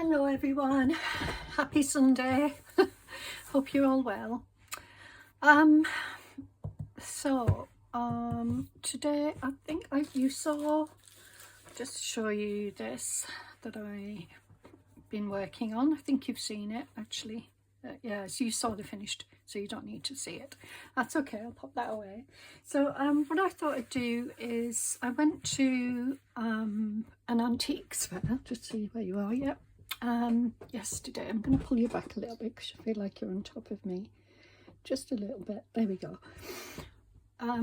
Hello everyone, happy Sunday. Hope you're all well. Today I think you saw, just to show you this that I've been working on. I think you've seen it actually. Yes, you saw the finished, so you don't need to see it. That's okay, I'll pop that away. So what I thought I'd do is I went to an antiques fair, just see where you are. Yep. Yesterday. I'm going to pull you back a little bit because I feel like you're on top of me just a little bit. There we go.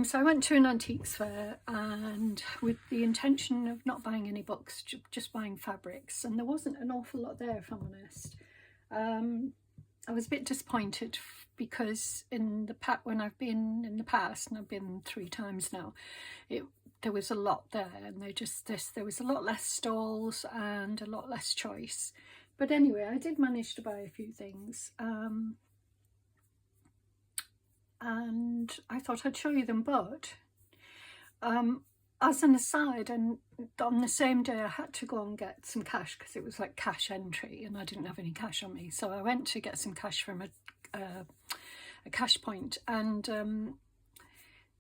So I went to an antiques fair, and with the intention of not buying any books, just buying fabrics, and there wasn't an awful lot there, if I'm honest. I was a bit disappointed because when I've been in the past, and I've been 3 times now, there was a lot there, and there was a lot less stalls and a lot less choice. But anyway, I did manage to buy a few things, and I thought I'd show you them. But as an aside, and on the same day I had to go and get some cash because it was like cash entry and I didn't have any cash on me, so I went to get some cash from a cash point, and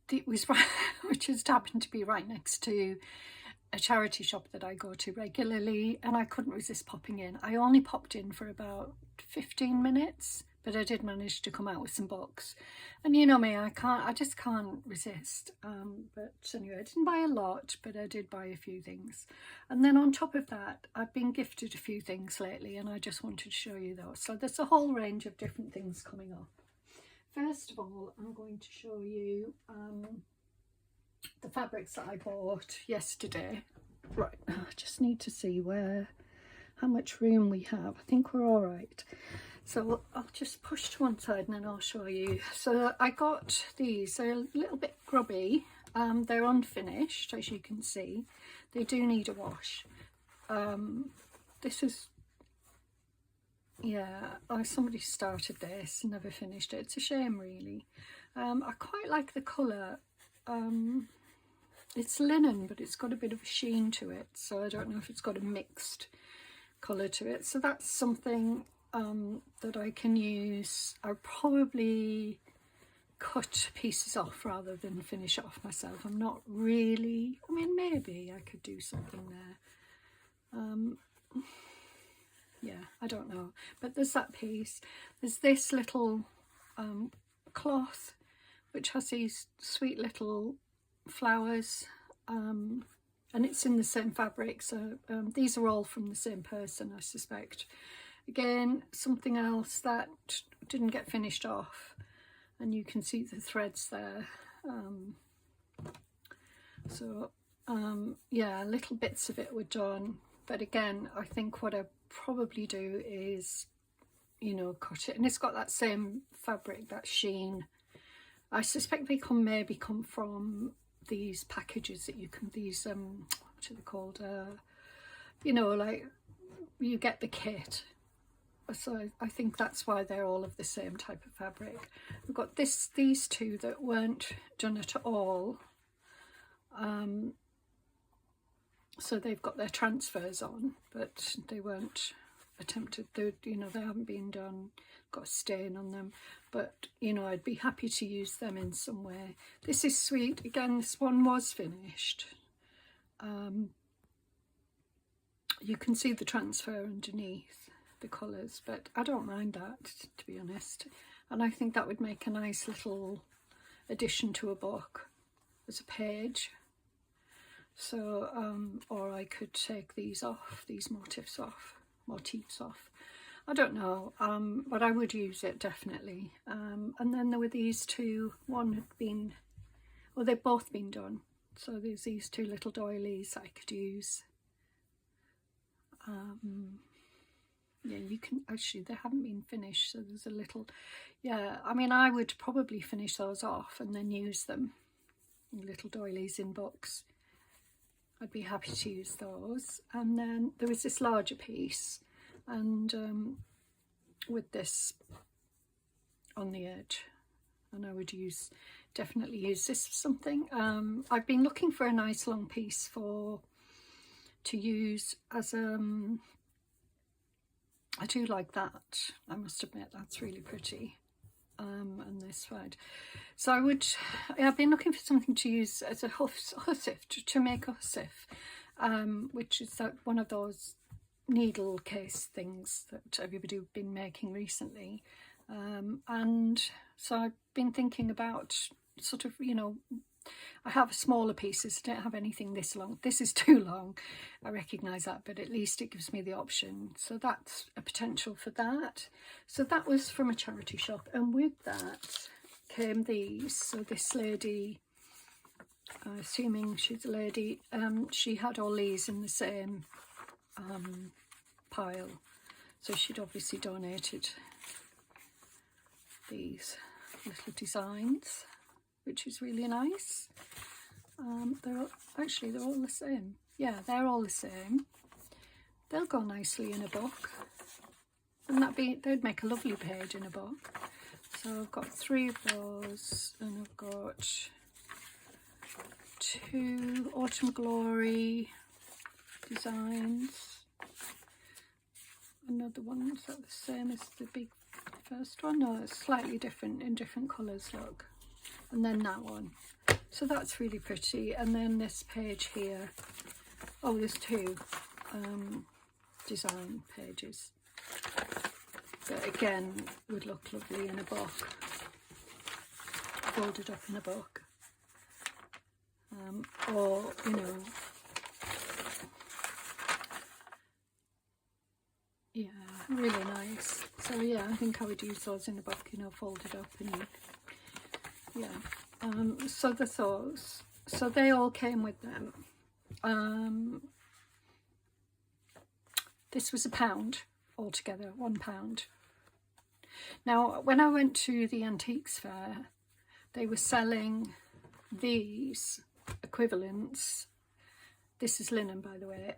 it was which just happened to be right next to a charity shop that I go to regularly, and I couldn't resist popping in. I only popped in for about 15 minutes, but I did manage to come out with some books. And you know me, I just can't resist. But anyway, I didn't buy a lot, but I did buy a few things. And then on top of that, I've been gifted a few things lately, and I just wanted to show you those. So there's a whole range of different things coming up. First of all, I'm going to show you the fabrics that I bought yesterday. Right, I just need to see how much room we have. I think we're all right. So I'll just push to one side and then I'll show you. So I got these. They're a little bit grubby. They're unfinished, as you can see. They do need a wash. This is, yeah, somebody started this and never finished it. It's a shame, really. I quite like the colour. It's linen, but it's got a bit of a sheen to it, so I don't know if it's got a mixed colour to it. So that's something that I can use. I'll probably cut pieces off rather than finish it off myself. I'm not really, I mean, maybe I could do something there. Yeah, I don't know. But there's that piece. There's this little cloth which has these sweet little flowers, and it's in the same fabric, so these are all from the same person, I suspect. Again, something else that didn't get finished off, and you can see the threads there. Yeah, little bits of it were done, but again, I think what I probably do is, you know, cut it, and it's got that same fabric, that sheen. I suspect they maybe come from these packages that you can, these what are they called, you know, like you get the kit. So I think that's why they're all of the same type of fabric. We've got these two that weren't done at all, so they've got their transfers on, but they weren't attempted. You know, they haven't been done, got a stain on them, but you know, I'd be happy to use them in some way. This is sweet. Again, this one was finished. You can see the transfer underneath the colours, but I don't mind that, to be honest, and I think that would make a nice little addition to a book as a page. So or I could take these off, these motifs off. I don't know, but I would use it definitely. And then there were these two. One had been, well, they've both been done, so there's these two little doilies I could use. Yeah, you can actually, they haven't been finished, so there's a little, yeah, I mean, I would probably finish those off and then use them, little doilies in books. I'd be happy to use those. And then there was this larger piece, and with this on the edge, and I would definitely use this for something. I've been looking for a nice long piece to use as I do like that. I must admit, that's really pretty. And this side. So I've been looking for something to use as a hussif, to make a hussif, which is one of those needle case things that everybody have been making recently. And so I've been thinking about sort of, you know, I have smaller pieces, I don't have anything this long. This is too long, I recognise that, but at least it gives me the option. So that's a potential for that. So that was from a charity shop, and with that came these. So this lady, assuming she's a lady, she had all these in the same pile. So she'd obviously donated these little designs, which is really nice. They're all the same. Yeah, they're all the same. They'll go nicely in a book. Wouldn't that they'd make a lovely page in a book. So I've got 3 of those, and I've got 2 Autumn Glory designs. Another one, is that the same as the big first one? No, it's slightly different, in different colours, look. And then that one. So that's really pretty. And then this page here. Oh, there's 2 design pages that again would look lovely in a book, folded up in a book, or, you know, yeah, really nice. So yeah, I think I would use those in a book, you know, folded up, and yeah. So those, so they all came with them. This was £1 altogether, £1. Now, when I went to the antiques fair, they were selling these equivalents. This is linen, by the way,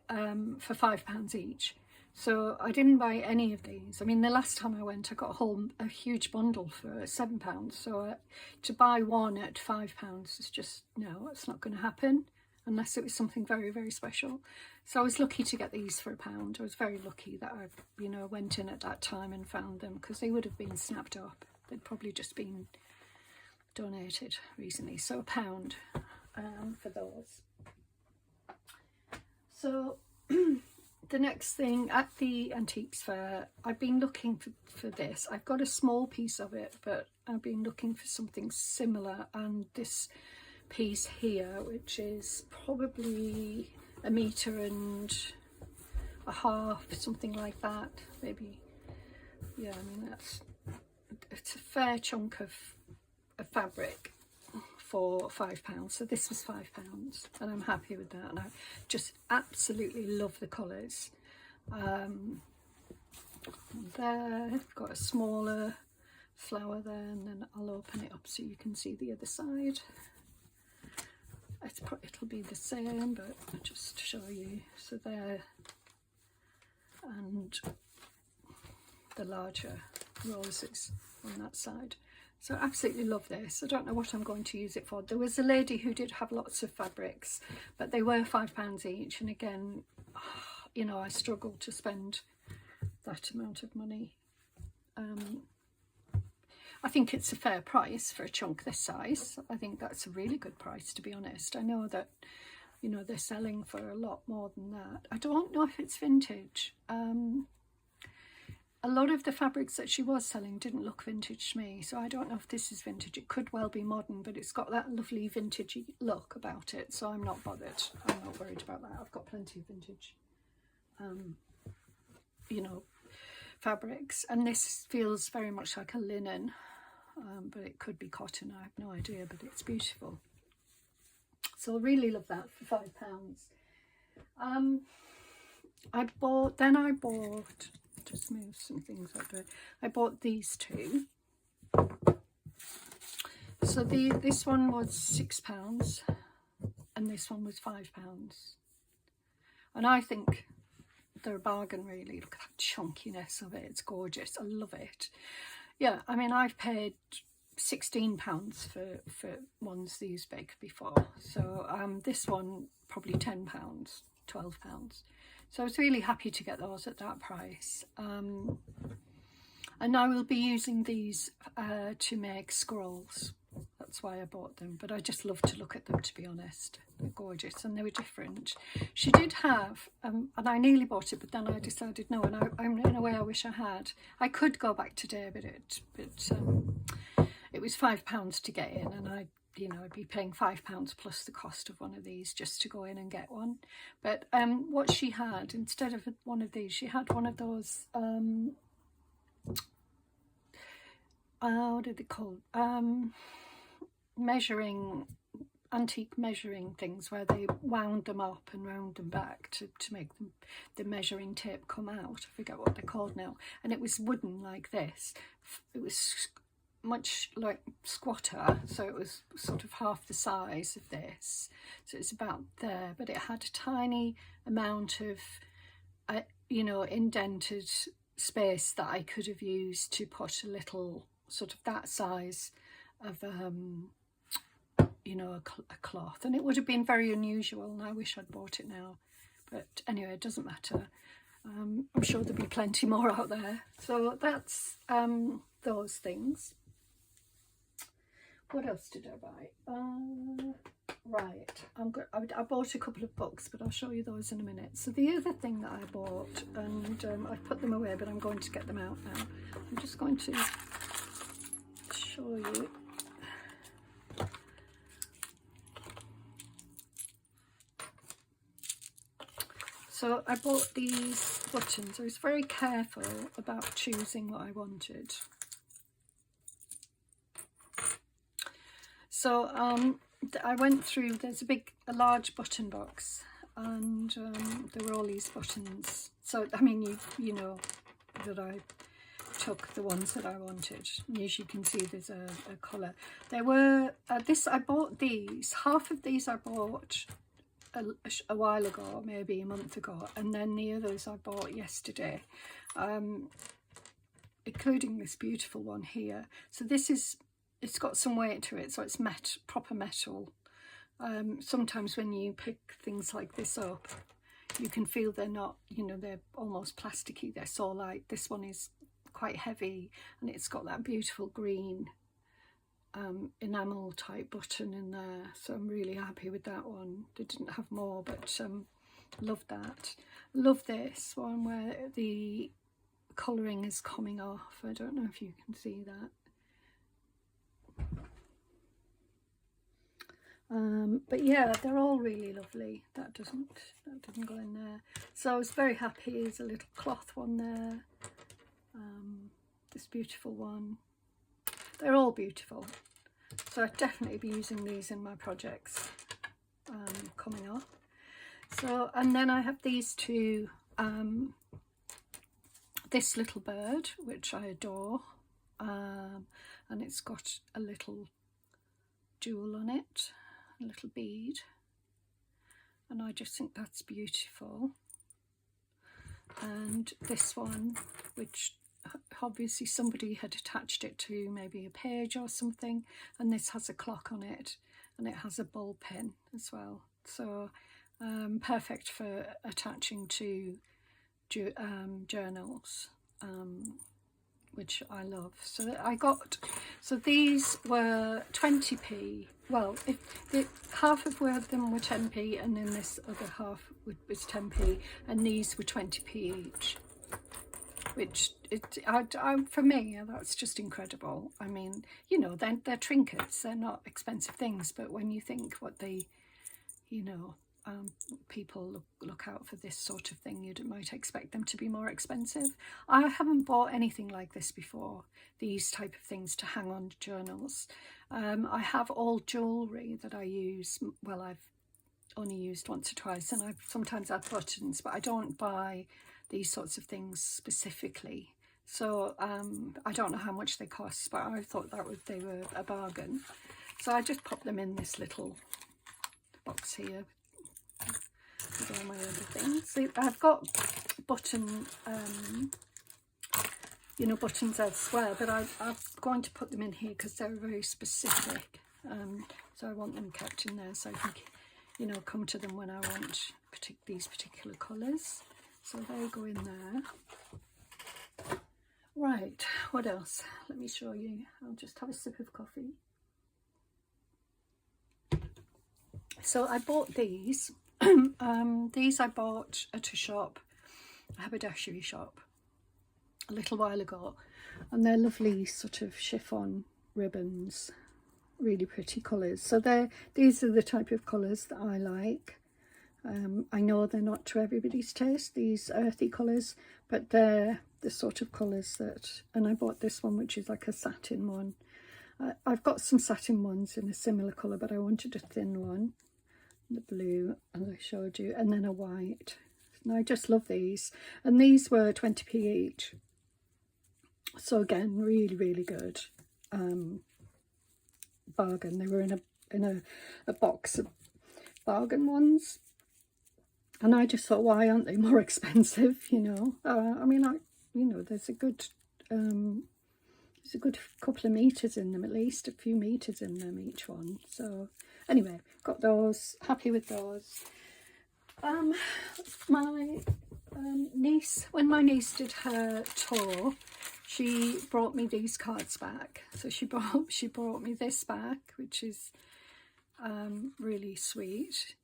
for £5 each. So I didn't buy any of these. I mean, the last time I went, I got a huge bundle for £7. So to buy one at £5 is just, no, it's not going to happen unless it was something very, very special. So I was lucky to get these for £1. I was very lucky that I, you know, went in at that time and found them, because they would have been snapped up. They'd probably just been donated recently. So £1 for those. So the next thing at the antiques fair, I've been looking for this. I've got a small piece of it, but I've been looking for something similar, and this piece here, which is probably 1.5 meters, something like that, maybe. Yeah, I mean, it's a fair chunk of fabric for £5. So this was £5, and I'm happy with that, and I just absolutely love the colours. There, I've got a smaller flower there, and then I'll open it up so you can see the other side. It'll be the same, but I'll just show you. So there, and the larger roses on that side. So I absolutely love this. I don't know what I'm going to use it for. There was a lady who did have lots of fabrics, but they were £5 each. And again, you know, I struggled to spend that amount of money. I think it's a fair price for a chunk this size. I think that's a really good price, to be honest. I know that, you know, they're selling for a lot more than that. I don't know if it's vintage. A lot of the fabrics that she was selling didn't look vintage to me, so I don't know if this is vintage. It could well be modern, but it's got that lovely vintagey look about it, so I'm not bothered. I'm not worried about that. I've got plenty of vintage, you know, fabrics, and this feels very much like a linen, but it could be cotton. I have no idea, but it's beautiful. So I really love that for £5. I bought, just move some things out there. I bought these 2. So this one was £6 and this one was £5. And I think they're a bargain, really. Look at that chunkiness of it. It's gorgeous. I love it. Yeah, I mean, I've paid £16 for ones these big before. So this one, probably £10. £12. So I was really happy to get those at that price. And I will be using these to make scrolls. That's why I bought them, but I just love to look at them, to be honest. They're gorgeous, and they were different. She did have, and I nearly bought it, but then I decided no, and I'm in a way I wish I had. I could go back today, but it was £5 to get in, and I'd be paying £5 plus the cost of one of these just to go in and get one. But what she had, instead of one of these, she had one of those, what are they called? Antique measuring things, where they wound them up and wound them back to make them, the measuring tape come out. I forget what they're called now. And it was wooden like this. It was much like squatter, so it was sort of half the size of this, so it's about there, but it had a tiny amount of indented space that I could have used to put a little sort of that size of a cloth, and it would have been very unusual, and I wish I'd bought it now, but anyway, it doesn't matter. I'm sure there'll be plenty more out there. So that's those things. What else did I buy? Right, I bought a couple of books, but I'll show you those in a minute. So the other thing that I bought, and I put them away, but I'm going to get them out now. I'm just going to show you. So I bought these buttons. I was very careful about choosing what I wanted. So I went through, there's a large button box, and there were all these buttons. So, I mean, you know that I took the ones that I wanted. And as you can see, there's a colour. There were, I bought these, half of these I bought a while ago, maybe a month ago, and then the others I bought yesterday, including this beautiful one here. So this is, it's got some weight to it, so it's proper metal. Sometimes when you pick things like this up, you can feel they're not, they're almost plasticky, they're so light. This one is quite heavy, and it's got that beautiful green enamel type button in there, so I'm really happy with that one. They didn't have more, but love that. Love this one where the colouring is coming off. I don't know if you can see that. But yeah, they're all really lovely. That didn't go in there. So I was very happy. There's a little cloth one there. This beautiful one. They're all beautiful. So I'd definitely be using these in my projects coming up. So, and then I have these two, this little bird, which I adore, and it's got a little jewel on it, a little bead, and I just think that's beautiful. And this one, which obviously somebody had attached it to maybe a page or something, and this has a clock on it, and it has a ball pin as well, so perfect for attaching to journals, which I love. So these were 20p. Well, half of them were 10p, and then this other half was 10p, and these were 20p each, which for me, that's just incredible. I mean, they're trinkets, they're not expensive things, but when you think what they, people look out for this sort of thing, you might expect them to be more expensive. I haven't bought anything like this before, these type of things to hang on journals. I have all jewellery that I use. Well, I've only used once or twice, and sometimes I have buttons, but I don't buy these sorts of things specifically. So I don't know how much they cost, but I thought they were a bargain. So I just pop them in this little box here with all my other things. So I've got buttons elsewhere, but I'm going to put them in here because they're very specific. So I want them kept in there so I can you know, come to them when I want these particular colours. So they go in there. Right, what else? Let me show you. I'll just have a sip of coffee. So I bought these. These I bought at a shop, a haberdashery shop, a little while ago, and they're lovely sort of chiffon ribbons, really pretty colours. So these are the type of colours that I like. I know they're not to everybody's taste, these earthy colours, but they're the sort of colours that, and I bought this one, which is like a satin one. I've got some satin ones in a similar colour, but I wanted a thin one, the blue, as I showed you, and then a white. And I just love these, and these were 20p each. So again, really, really good bargain. They were in a box of bargain ones. And I just thought, why aren't they more expensive? You know, I mean, you know, there's a good couple of meters in them, at least a few meters in them each one. So anyway, got those. Happy with those. My niece, when my niece did her tour, she brought me these cards back. So she brought me this back, which is really sweet.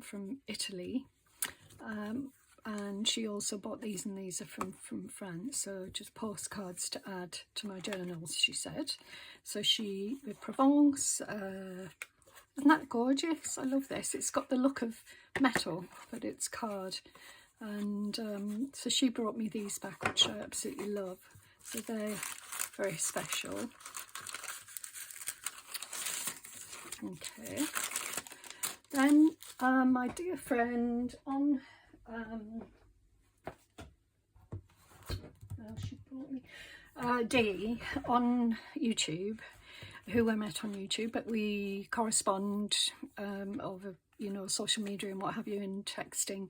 From Italy, and she also bought these, and these are from France, so just postcards to add to my journals, she said. So she, with Provence, isn't that gorgeous? I love this. It's got the look of metal, but it's card, and so she brought me these back, which I absolutely love. So they're very special. Okay. Then my dear friend on, she brought me, Dee on YouTube, who I met on YouTube, but we correspond over, you know, social media and what have you, and texting,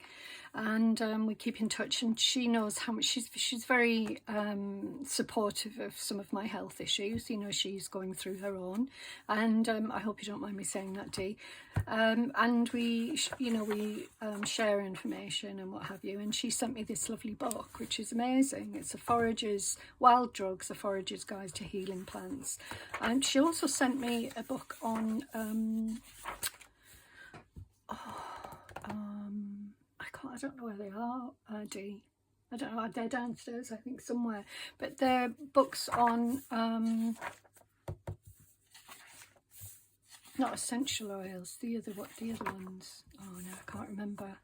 and we keep in touch, and she knows how much she's very supportive of some of my health issues. You know, she's going through her own, and I hope you don't mind me saying that, Dee. And we, you know, we share information and what have you, and she sent me this lovely book, which is amazing. It's a forager's, Wild Drugs, a forager's guide to healing plants. And she also sent me a book on I don't know where they are, Dee. I don't know, they're downstairs, I think, somewhere. But they're books on, not essential oils, the other ones. Oh no, I can't remember.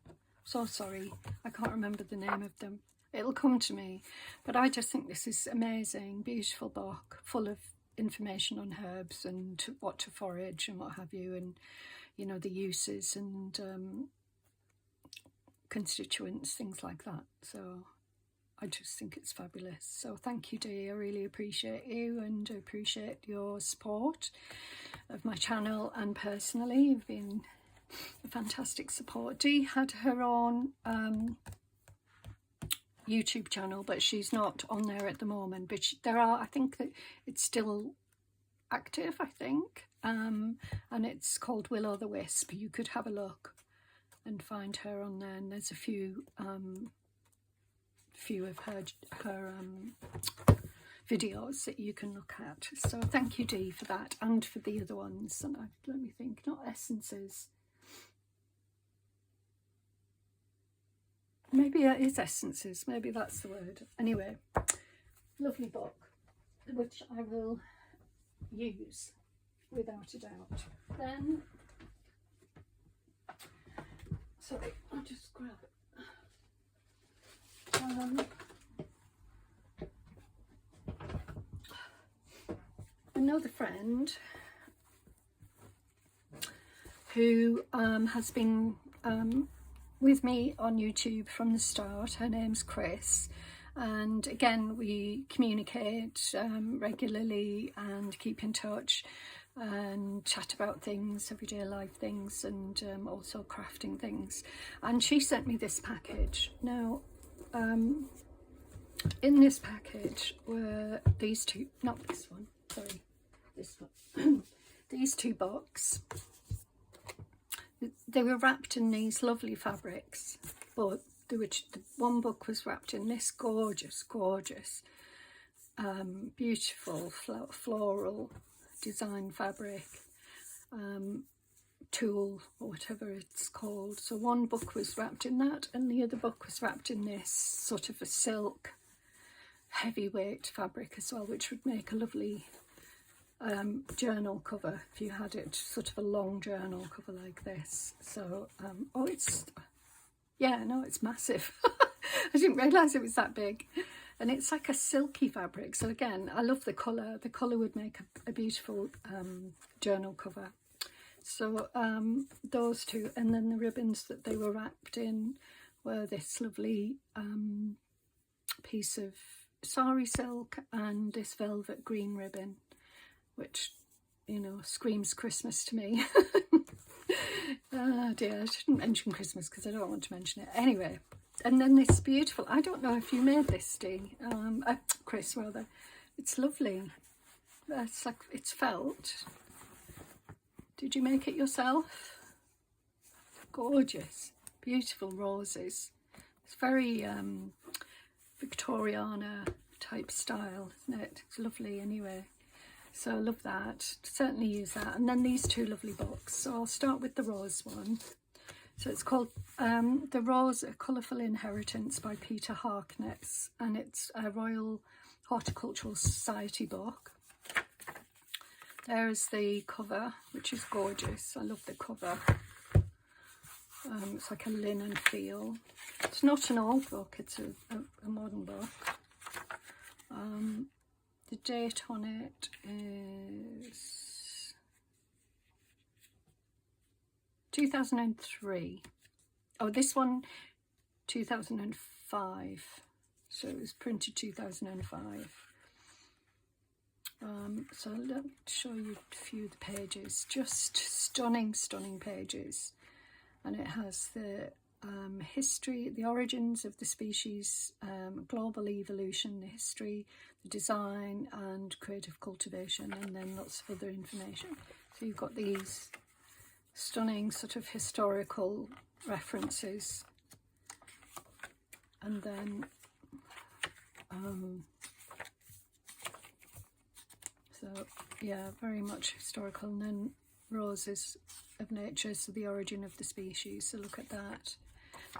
So sorry, I can't remember the name of them. It'll come to me. But I just think this is amazing, beautiful book, full of information on herbs and what to forage and what have you, and, you know, the uses and constituents, things like that. So I just think it's fabulous. So thank you, Dee. I really appreciate you, and I appreciate your support of my channel, and personally you've been a fantastic support. Dee had her own YouTube channel, but she's not on there at the moment, but there are, I think that it's still active, I think, and it's called Will the Wisp. You could have a look and find her on there, and there's a few of her videos that you can look at. So thank you, Dee, for that, and for the other ones. And let me think, not essences, maybe it is essences, maybe that's the word. Anyway, lovely book, which I will use without a doubt. Then, sorry, I'll just grab it. Another friend who has been with me on YouTube from the start, her name's Chris, and again we communicate regularly and keep in touch and chat about things, everyday life things, and also crafting things. And she sent me this package. Now in this package were these two, not this one, sorry, this one, these two books. they were wrapped in these lovely fabrics, but one book was wrapped in this gorgeous beautiful floral design fabric, tulle or whatever it's called. So one book was wrapped in that, and the other book was wrapped in this sort of a silk heavyweight fabric as well, which would make a lovely journal cover if you had it, sort of a long journal cover like this. So oh, it's, yeah, no, it's massive. I didn't realise it was that big. And it's like a silky fabric. So again, I love the colour. The colour would make a beautiful journal cover. So those two, and then the ribbons that they were wrapped in were this lovely piece of sari silk and this velvet green ribbon, which, you know, screams Christmas to me. Oh dear, I shouldn't mention Christmas because I don't want to mention it. Anyway, and then this beautiful, I don't know if you made this, Dee, Chris rather. It's lovely. It's like, it's felt. Did you make it yourself? Gorgeous, beautiful roses. It's very Victoriana type style, isn't it? It's lovely anyway. So I love that. Certainly use that. And then these two lovely books. So I'll start with the rose one. So it's called The Rose, A Colourful Inheritance by Peter Harkness, and it's a Royal Horticultural Society book. There's the cover, which is gorgeous. I love the cover. It's like a linen feel. It's not an old book, it's a modern book. The date on it is 2003. Oh, this one 2005. So it was printed 2005. So let me show you a few of the pages. Just stunning pages. And it has the history, the origins of the species, global evolution, the history, the design and creative cultivation, and then lots of other information. So you've got these stunning sort of historical references, and then so yeah, very much historical. And then roses of nature, so the origin of the species, so look at that.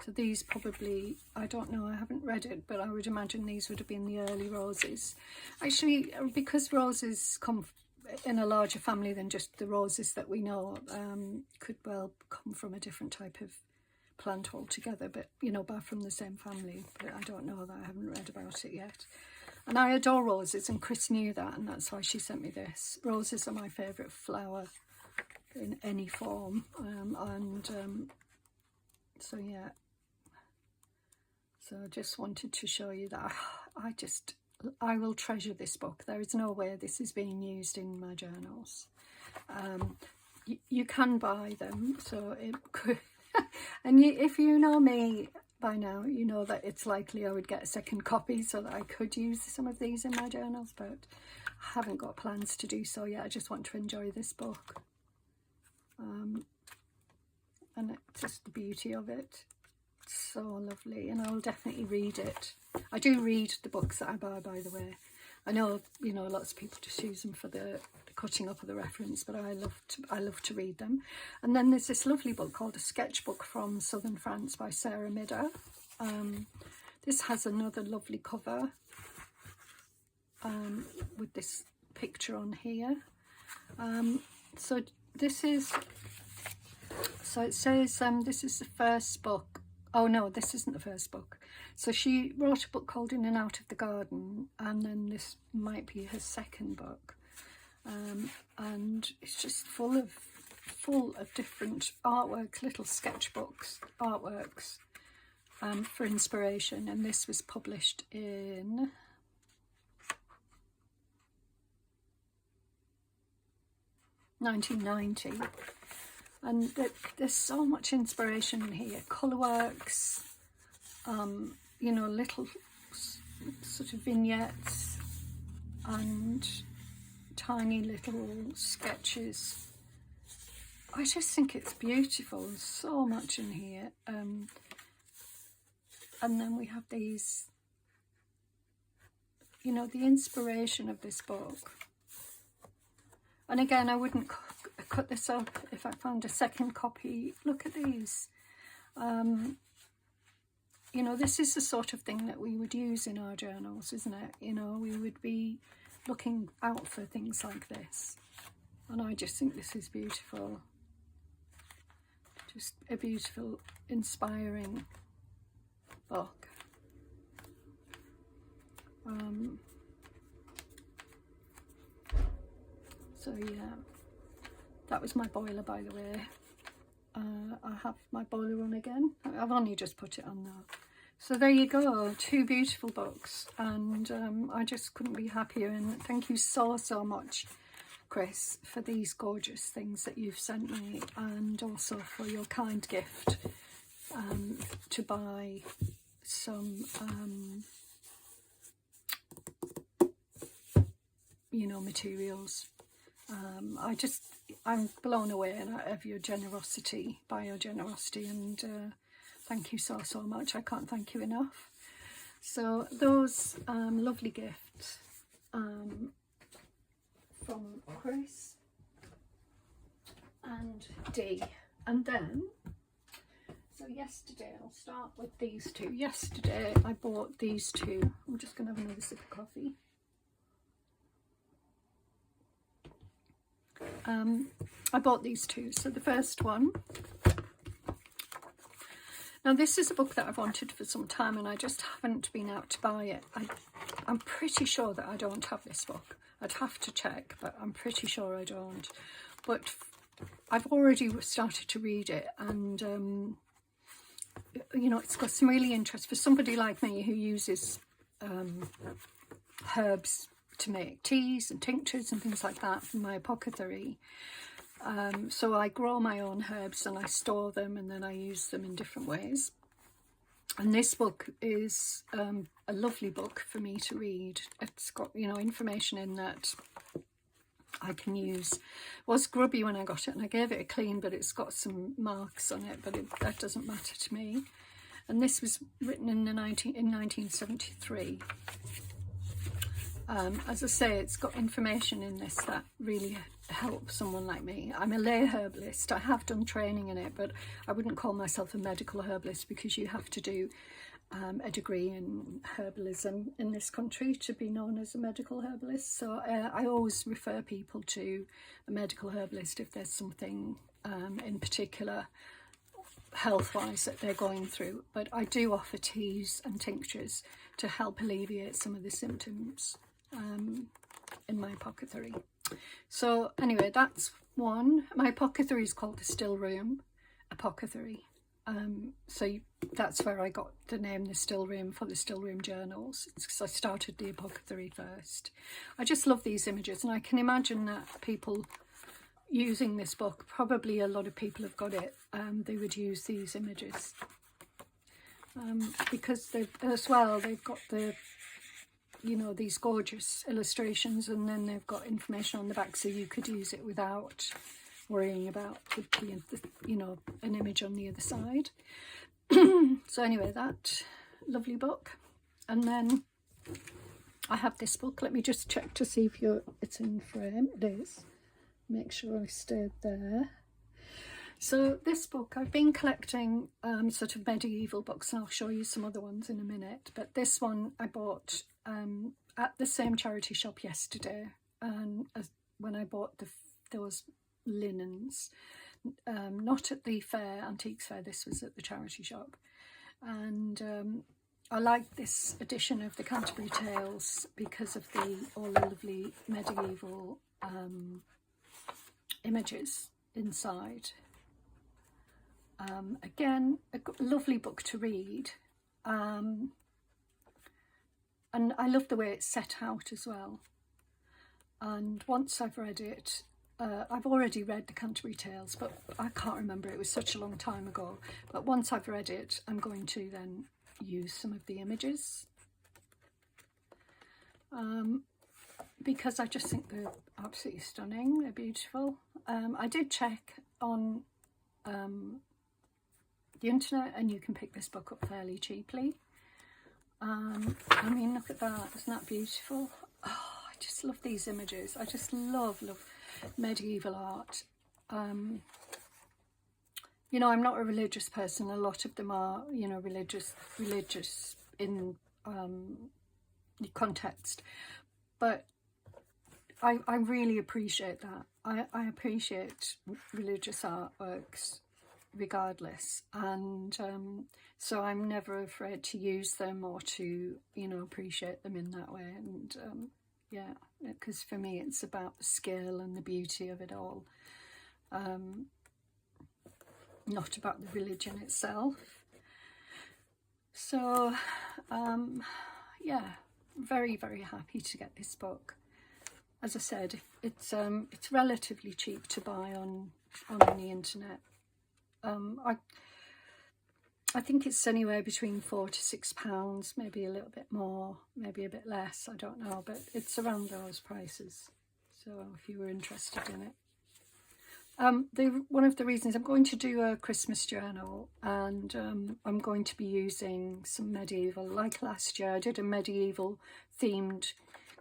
So these probably, I don't know, I haven't read it, but I would imagine these would have been the early roses. Actually, because roses come in a larger family than just the roses that we know, could well come from a different type of plant altogether, but, you know, but from the same family. But I don't know, that I haven't read about it yet. And I adore roses, and Chris knew that, and that's why she sent me this. Roses are my favourite flower in any form, so yeah, so I just wanted to show you that I will treasure this book. There is no way this is being used in my journals. You can buy them, so it could and if you know me by now, you know that it's likely I would get a second copy so that I could use some of these in my journals, but I haven't got plans to do so yet. I just want to enjoy this book. And it's just the beauty of it. It's so lovely, and I'll definitely read it. I do read the books that I buy, by the way. I know, you know, lots of people just use them for the cutting up of the reference, but I love to read them. And then there's this lovely book called A Sketchbook from Southern France by Sarah Midder. This has another lovely cover with this picture on here. So this is, so it says this is the first book. Oh no, this isn't the first book. So she wrote a book called In and Out of the Garden, and then this might be her second book. And it's just full of different artworks, little sketchbooks, artworks for inspiration. And this was published in 1990. And there's so much inspiration in here. Colourworks, you know, little sort of vignettes and tiny little sketches. I just think it's beautiful. There's so much in here. And then we have these, you know, the inspiration of this book. And again, I wouldn't cut this up if I found a second copy. Look at these. You know, this is the sort of thing that we would use in our journals, isn't it? You know, we would be looking out for things like this. And I just think this is beautiful. Just a beautiful, inspiring book. So yeah, that was my boiler, by the way. I have my boiler on again. I've only just put it on now. So there you go, 2 beautiful books, and I just couldn't be happier. And thank you so much, Chris, for these gorgeous things that you've sent me, and also for your kind gift to buy some you know, materials. I'm blown away of your generosity, by your generosity, and thank you so much. I can't thank you enough. So those lovely gifts from Chris and Dee. And then, so yesterday, I'll start with these 2. Yesterday I bought these 2. I'm just going to have another sip of coffee. I bought these 2. So the first one, now this is a book that I've wanted for some time and I just haven't been out to buy it. I'm pretty sure that I don't have this book. I'd have to check, but I'm pretty sure I don't. But I've already started to read it, and you know, it's got some really interest for somebody like me who uses herbs to make teas and tinctures and things like that from my apothecary. So I grow my own herbs and I store them, and then I use them in different ways. And this book is a lovely book for me to read. It's got, you know, information in that I can use. It was grubby when I got it, and I gave it a clean, but it's got some marks on it, but that doesn't matter to me. And this was written in 1973. As I say, it's got information in this that really helps someone like me. I'm a lay herbalist. I have done training in it, but I wouldn't call myself a medical herbalist, because you have to do a degree in herbalism in this country to be known as a medical herbalist. So I always refer people to a medical herbalist if there's something in particular health-wise that they're going through. But I do offer teas and tinctures to help alleviate some of the symptoms in my apothecary. So anyway, that's one. My apothecary is called the Still Room Apothecary. So that's where I got the name The Still Room, for the Still Room journals. It's because I started the apothecary first. I just love these images, and I can imagine that people using this book, probably a lot of people have got it, they would use these images. Because they've got the, you know, these gorgeous illustrations, and then they've got information on the back, so you could use it without worrying about the you know, an image on the other side. So anyway, that lovely book. And then I have this book. Let me just check to see if it's in frame. It is. Make sure I stayed there. So this book, I've been collecting sort of medieval books, and I'll show you some other ones in a minute. But this one I bought at the same charity shop yesterday, and when I bought those linens, not at the fair, antiques fair. This was at the charity shop, and I like this edition of the Canterbury Tales because of all the lovely medieval images inside. Again, a lovely book to read, and I love the way it's set out as well. And once I've read it, I've already read the Canterbury Tales, but I can't remember, it was such a long time ago. But once I've read it, I'm going to then use some of the images, because I just think they're absolutely stunning, they're beautiful. I did check on the internet, and you can pick this book up fairly cheaply. I mean, look at that, isn't that beautiful? Oh, I just love these images. I just love medieval art. You know, I'm not a religious person. A lot of them are, you know, religious in the context, but I really appreciate that. I appreciate religious artworks regardless, and so I'm never afraid to use them or to, you know, appreciate them in that way. And yeah, because for me it's about the skill and the beauty of it all, not about the religion itself. So yeah, very, very happy to get this book. As I said, it's relatively cheap to buy on the internet. I think it's anywhere between £4 to £6, maybe a little bit more, maybe a bit less, I don't know, but it's around those prices. So if you were interested in it. One of the reasons I'm going to do a Christmas journal, and I'm going to be using some medieval, like last year. I did a medieval themed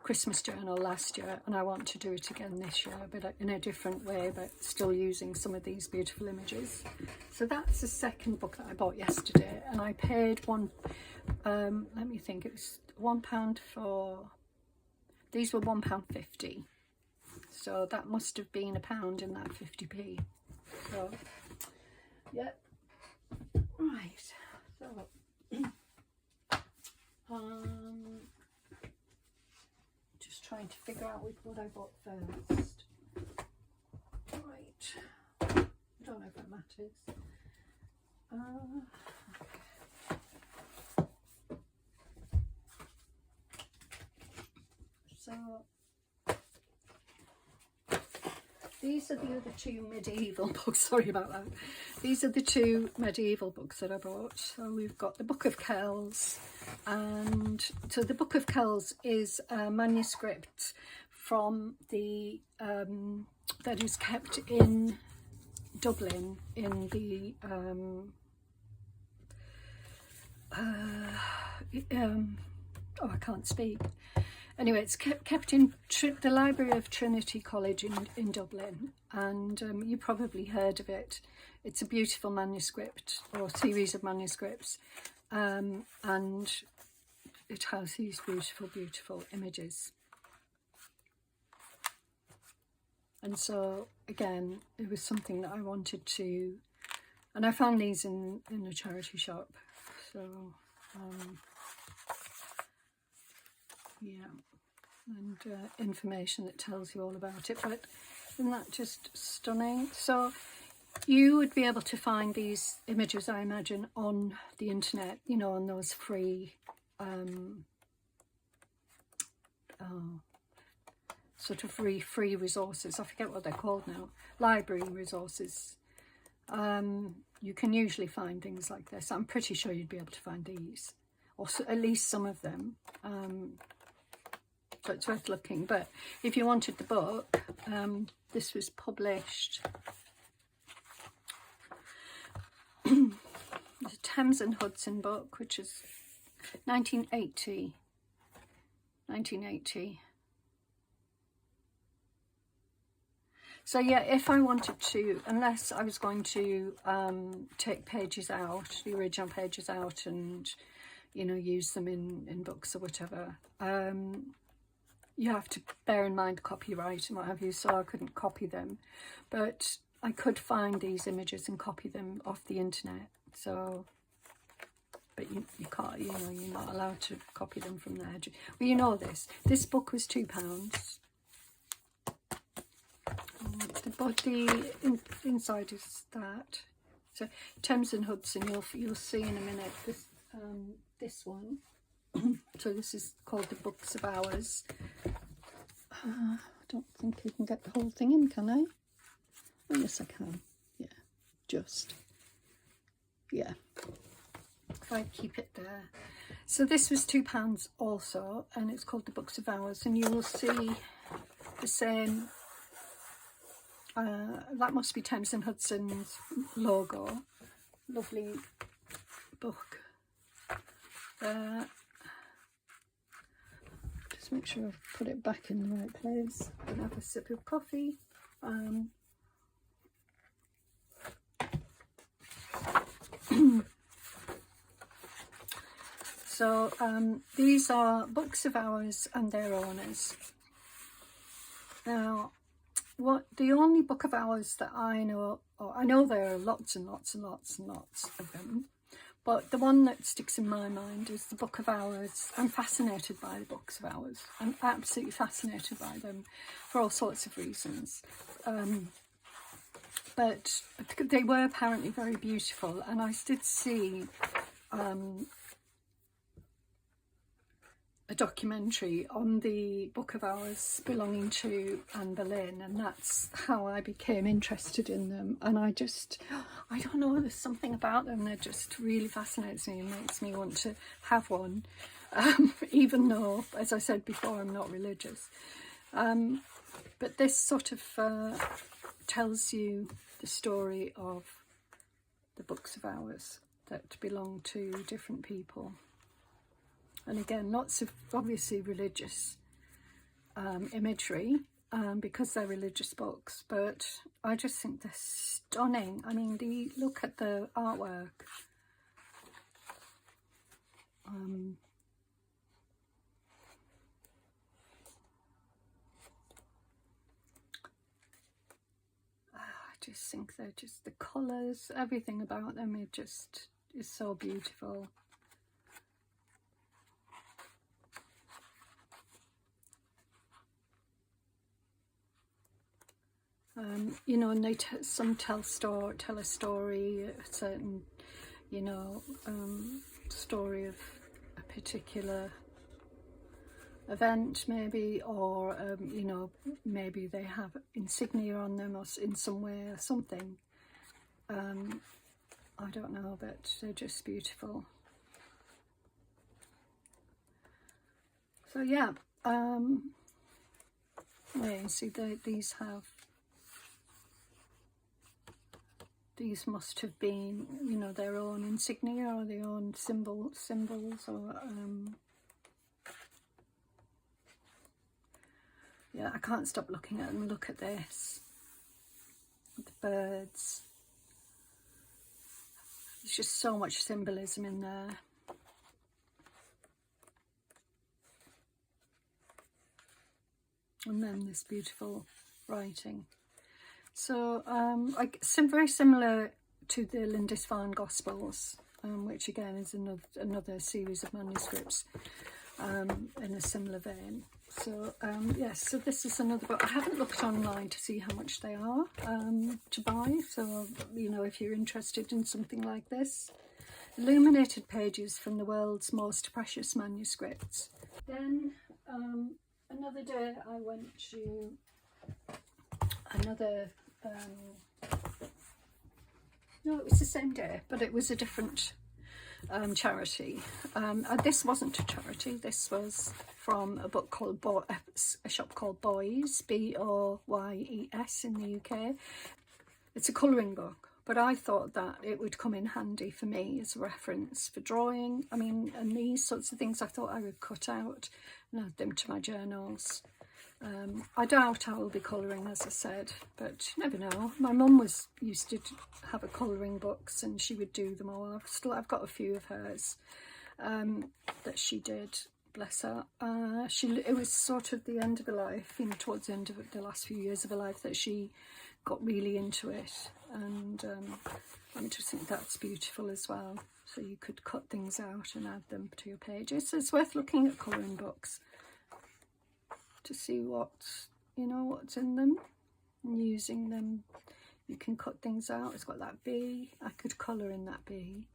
Christmas journal last year, and I want to do it again this year, but in a different way, but still using some of these beautiful images. So that's the second book that I bought yesterday, and I paid let me think, it was £1 for, these were £1.50. So that must have been £1 in that 50p. So, yeah. Right. So, just trying to figure out what I bought first. Right. I don't know if that matters. So, these are the other two medieval books. Sorry about that. These are the two medieval books that I bought. So we've got the Book of Kells, and so the Book of Kells is a manuscript from the that is kept in Dublin in the oh, I can't speak. Anyway, it's kept in the Library of Trinity College in Dublin, and you probably heard of it. It's a beautiful manuscript, or series of manuscripts, and it has these beautiful, beautiful images. And so, again, it was something that I wanted to, and I found these in a charity shop. So, yeah, and information that tells you all about it. But isn't that just stunning? So you would be able to find these images, I imagine, on the internet, you know, on those free sort of free resources. I forget what they're called now. Library resources. You can usually find things like this. I'm pretty sure you'd be able to find these, or at least some of them. So it's worth looking. But if you wanted the book, this was published. The Thames and Hudson book, which is 1980. So yeah, if I wanted to, unless I was going to take pages out, the original pages out, and, you know, use them in books or whatever, you have to bear in mind copyright and what have you, so I couldn't copy them. But I could find these images and copy them off the internet. So, but you can't, you know, you're not allowed to copy them from there. Well, you know this. This book was £2. The inside is that. So Thames and Hudson, you'll see in a minute. This one. So this is called The Books of Hours. I don't think you can get the whole thing in, can I? Oh, yes, I can. Yeah, just. Yeah. If I keep it there. So this was £2 also, and it's called The Books of Hours, and you will see the same That must be Thames and Hudson's logo. Lovely book there. Just make sure I've put it back in the right place and have a sip of coffee. So these are Books of Hours and their owners. Now, the only Book of Hours that I know, or I know there are lots and lots and lots and lots of them, but the one that sticks in my mind is the Book of Hours. I'm fascinated by the Books of Hours. I'm absolutely fascinated by them for all sorts of reasons. But they were apparently very beautiful, and I did see a documentary on the Book of Hours belonging to Anne Boleyn, and that's how I became interested in them. And I don't know, there's something about them that just really fascinates me and makes me want to have one, even though, as I said before, I'm not religious. But this sort of tells you the story of the Books of Hours that belong to different people. And again, lots of obviously religious imagery because they're religious books, but I just think they're stunning. I mean, look at the artwork. I just think they're just, the colours, everything about them, it just is so beautiful. You know, and they some tell a story, a certain, you know, story of a particular event maybe, or you know, maybe they have insignia on them or in some way or something. I don't know, but they're just beautiful. So yeah, yeah, you see these must have been, you know, their own insignia or their own symbols, or yeah, I can't stop looking at them. Look at this, the birds. There's just so much symbolism in there. And then this beautiful writing. So some very similar to the Lindisfarne Gospels, which again is another series of manuscripts in a similar vein. So yes, so this is another book. I haven't looked online to see how much they are to buy. So, you know, if you're interested in something like this. Illuminated pages from the world's most precious manuscripts. Then another day I went to another, no, it was the same day, but it was a different charity. This wasn't a charity, this was from a book called a shop called Boyes, Boyes in the UK. It's a colouring book, but I thought that it would come in handy for me as a reference for drawing. I mean, and these sorts of things I thought I would cut out and add them to my journals. I doubt I will be colouring, as I said, but you never know. My mum used to have a colouring books, and she would do them all. I've got a few of hers that she did. Bless her. It was sort of the end of her life, you know, towards the end of the last few years of her life, that she got really into it, and I just think that's beautiful as well. So you could cut things out and add them to your pages. So it's worth looking at colouring books to see what's in them and using them. You can cut things out. It's got that bee. I could colour in that bee.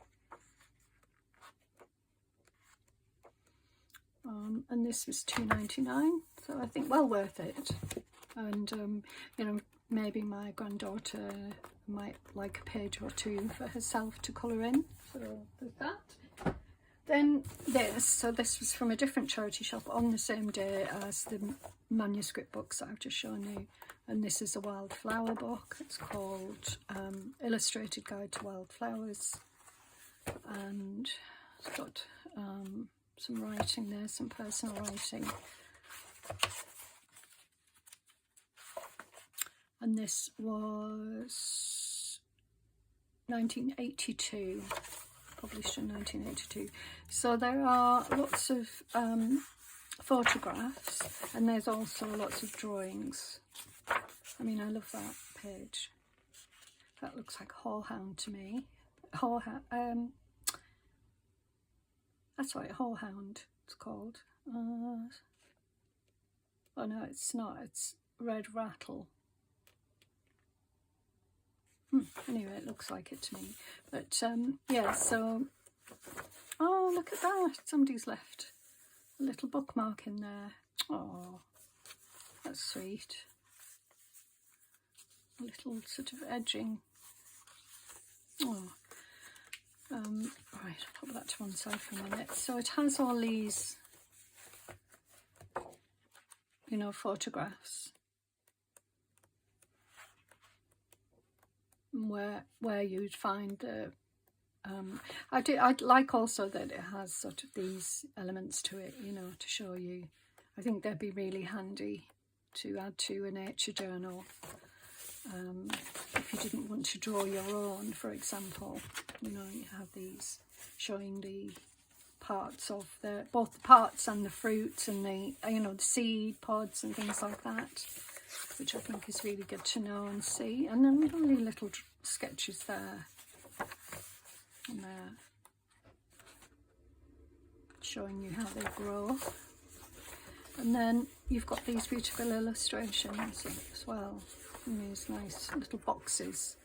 And this was £2.99, so I think well worth it. And you know, maybe my granddaughter might like a page or two for herself to colour in. So there's that. Then this was from a different charity shop on the same day as the manuscript books that I've just shown you, And this is a wildflower book. It's called Illustrated Guide to Wildflowers, and it's got some writing there, some personal writing. And this was 1982, published in 1982. So there are lots of photographs, and there's also lots of drawings. I mean, I love that page. That looks like Horehound to me. That's right, Horehound it's called. Oh no, it's not. It's Red Rattle. Anyway, it looks like it to me. But yeah, so, oh, look at that. Somebody's left a little bookmark in there. Oh, that's sweet. A little sort of edging. Oh, right, I'll put that to one side for a minute. So it has all these, you know, photographs. Where you'd find the I'd like also that it has sort of these elements to it, you know, to show you. I think they'd be really handy to add to a nature journal if you didn't want to draw your own, for example. You know, you have these showing the parts of both the parts and the fruits and the, you know, the seed pods and things like that, which I think is really good to know and see. And then really little sketches there and there, showing you how they grow. And then you've got these beautiful illustrations as well, in these nice little boxes.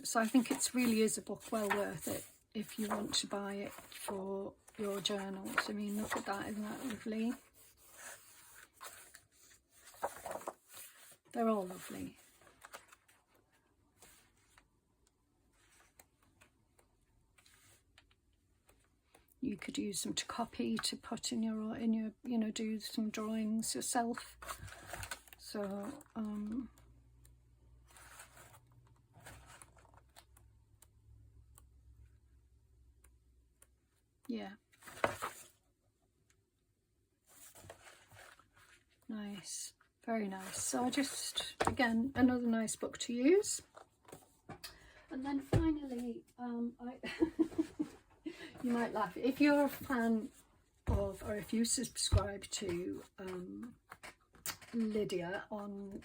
So I think it really is a book well worth it if you want to buy it for your journals. I mean, look at that, isn't that lovely? They're all lovely. You could use them to copy, to put in your you know, do some drawings yourself. So yeah, nice, very nice. So I just, again, another nice book to use. And then finally, you might laugh if you're a fan of, or if you subscribe to Lydia on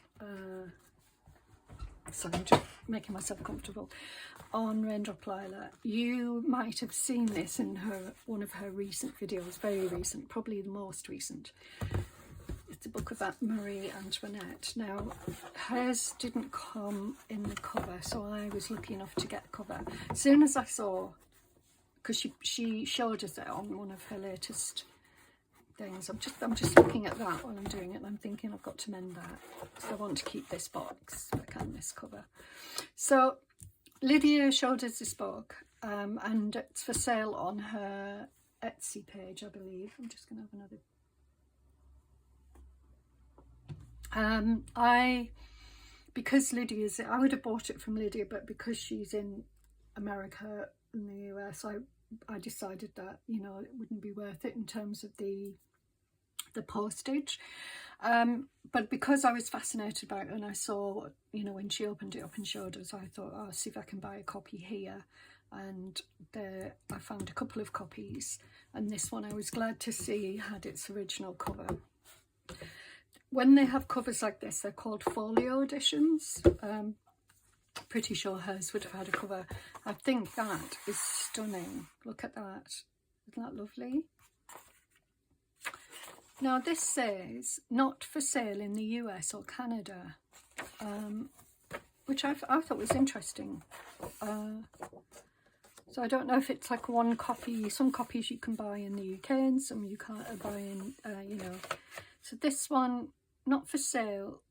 sorry, I'm just making myself comfortable, on Raindrop Lila, you might have seen this in one of her recent videos, very recent, probably the most recent. It's a book about Marie Antoinette. Now, hers didn't come in the cover, so I was lucky enough to get the cover. As soon as I saw, because she showed us it on one of her latest things. I'm just looking at that while I'm doing it, and I'm thinking I've got to mend that. So I want to keep this box, if I can, this cover. So Lydia showed us this book, and it's for sale on her Etsy page, I believe. I'm just going to have another. Because Lydia's, I would have bought it from Lydia, but because she's in America and the US, I decided that, you know, it wouldn't be worth it in terms of the postage. But because I was fascinated by it and I saw, you know, when she opened it up and showed us, I thought, oh, I'll see if I can buy a copy here. And I found a couple of copies, and this one I was glad to see had its original cover. When they have covers like this, they're called folio editions. Pretty sure hers would have had a cover. I think that is stunning. Look at that. Isn't that lovely? Now this says not for sale in the US or Canada, which I thought was interesting. So I don't know if it's like one copy. Some copies you can buy in the UK and some you can't buy in, you know. So this one, not for sale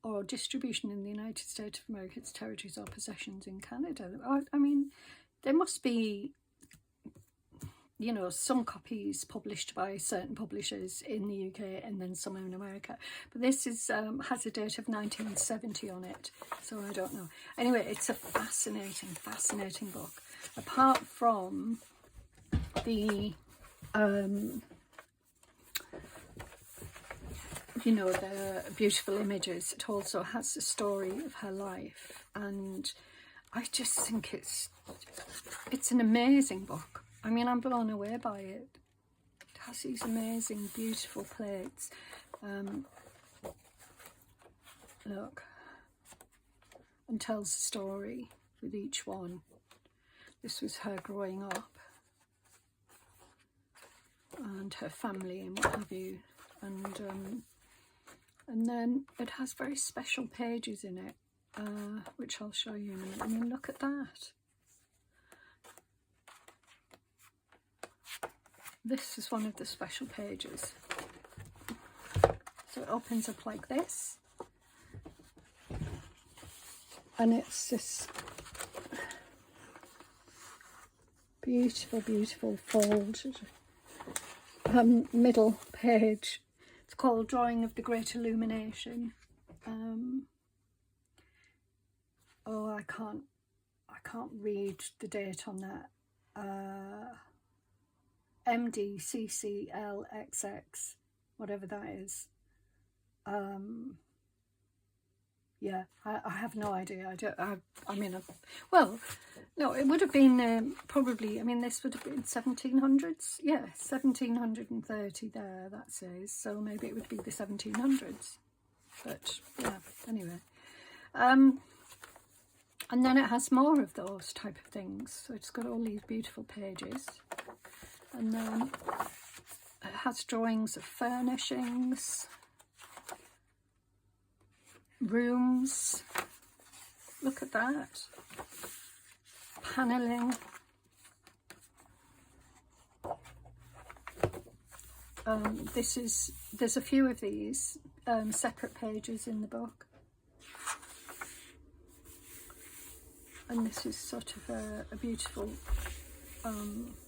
or distribution in the United States of America, its territories or possessions in Canada. I mean, there must be you know, some copies published by certain publishers in the UK and then some in America. But this is has a date of 1970 on it, so I don't know. Anyway, it's a fascinating, fascinating book. Apart from the, you know, the beautiful images, it also has the story of her life, and I just think it's an amazing book. I mean, I'm blown away by it. It has these amazing, beautiful plates. Look, and tells a story with each one. This was her growing up, and her family and what have you. And then it has very special pages in it, which I'll show you in a minute. I mean, look at that. This is one of the special pages. So it opens up like this. And it's this beautiful, beautiful folded middle page. It's called Drawing of the Great Illumination. Oh, I can't read the date on that. MDCCLXX, whatever that is. Yeah, I have no idea. I mean, well, no, it would have been probably, I mean, this would have been 1700s. Yeah, 1730 there, that says. So maybe it would be the 1700s. But, yeah, anyway. And then it has more of those type of things. So it's got all these beautiful pages. And then it has drawings of furnishings, rooms. Look at that. Paneling. There's a few of these separate pages in the book. And this is sort of a beautiful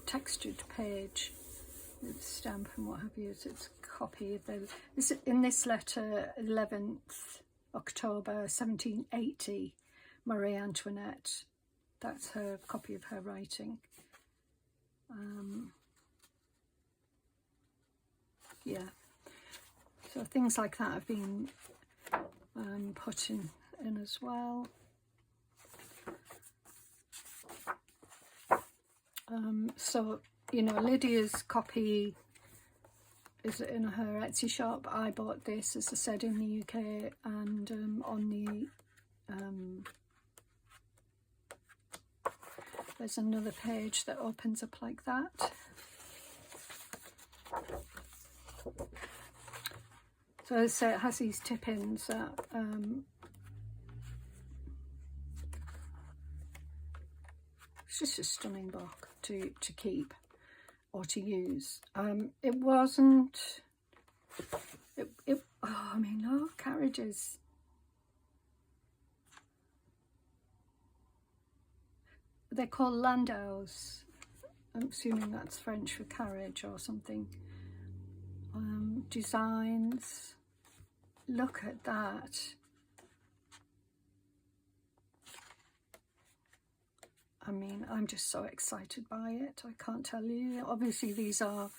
textured page with stamp and what have you. So it's a copy of in this letter, 11th October 1780, Marie Antoinette. That's her copy of her writing. Yeah, so things like that have been put in as well. So, you know, Lydia's copy is in her Etsy shop. I bought this, as I said, in the UK, and on the there's another page that opens up like that. So as I say, it has these tip-ins that it's just a stunning book to keep or to use. It wasn't. Oh, I mean, look, carriages. They're called landaus. I'm assuming that's French for carriage or something. Designs. Look at that. I mean, I'm just so excited by it. I can't tell you. Obviously, these are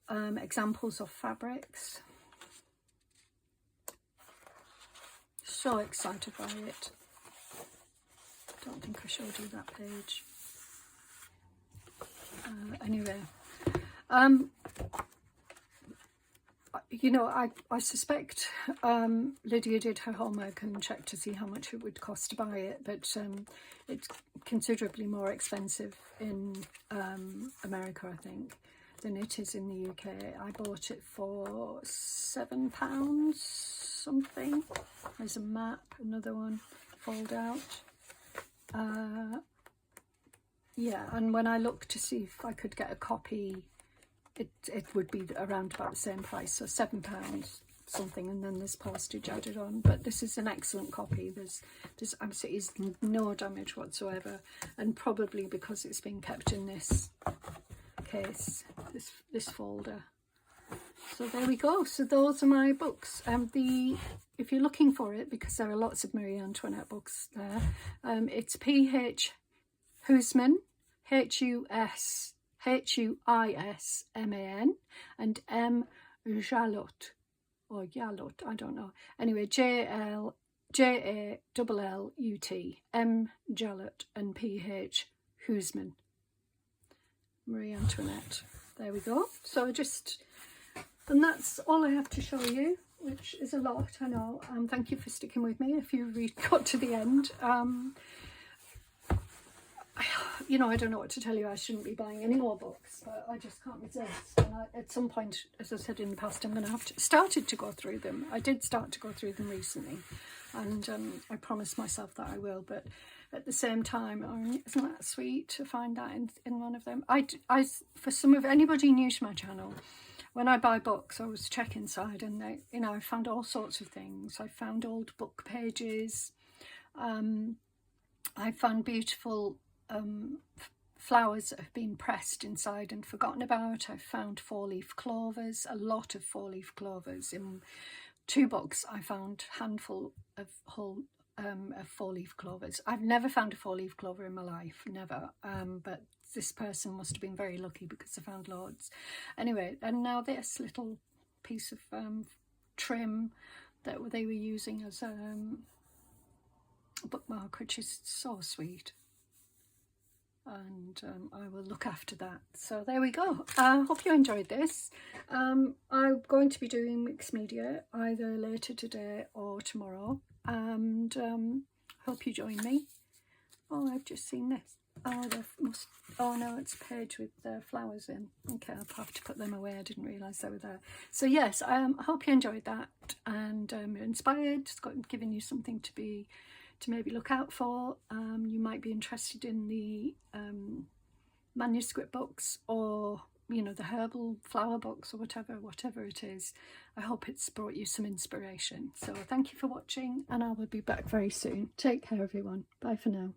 examples of fabrics. So excited by it. Don't think I showed you that page. Anyway, you know, I suspect Lydia did her homework and checked to see how much it would cost to buy it, but it's considerably more expensive in America, I think, than it is in the UK. I bought it for £7 something. There's a map, another one, fold out. Yeah, and when I looked to see if I could get a copy, it would be around about the same price, so £7 something, and then there's postage added on. But this is an excellent copy. There's absolutely no damage whatsoever, and probably because it's been kept in this case, this folder. So there we go. So those are my books. If you're looking for it, because there are lots of Marie Antoinette books there, it's P.H. Huisman, Huisman, and M. Jallout, or Jallout, I don't know. Anyway, Jallout, M. Jallout, and P.H. Huisman. Marie Antoinette. There we go. So and that's all I have to show you, which is a lot, I know. Thank you for sticking with me if you got to the end. You know, I don't know what to tell you. I shouldn't be buying any more books, but I just can't resist. And at some point, as I said in the past, I'm going to have to started to go through them. I did start to go through them recently, and I promised myself that I will. But at the same time, isn't that sweet to find that in one of them? For some of anybody new to my channel, when I buy books, I always check inside, and you know, I found all sorts of things. I found old book pages. I found beautiful flowers that have been pressed inside and forgotten about. I found 4-leaf clovers, a lot of 4-leaf clovers. In 2 books, I found a handful of whole of 4-leaf clovers. I've never found a 4-leaf clover in my life, never. But this person must have been very lucky because I found loads. Anyway, and now this little piece of trim that they were using as a bookmark, which is so sweet. And I will look after that. So there we go. I hope you enjoyed this. I'm going to be doing mixed media either later today or tomorrow, and hope you join me. Oh, I've just seen this. Oh no, it's a page with flowers in. Okay, I'll have to put them away. I didn't realise they were there. So yes, I hope you enjoyed that, and you're inspired. It's given you something to maybe look out for. You might be interested in the manuscript books, or you know, the herbal flower books, or whatever it is. I hope it's brought you some inspiration. So thank you for watching, and I will be back very soon. Take care, everyone. Bye for now.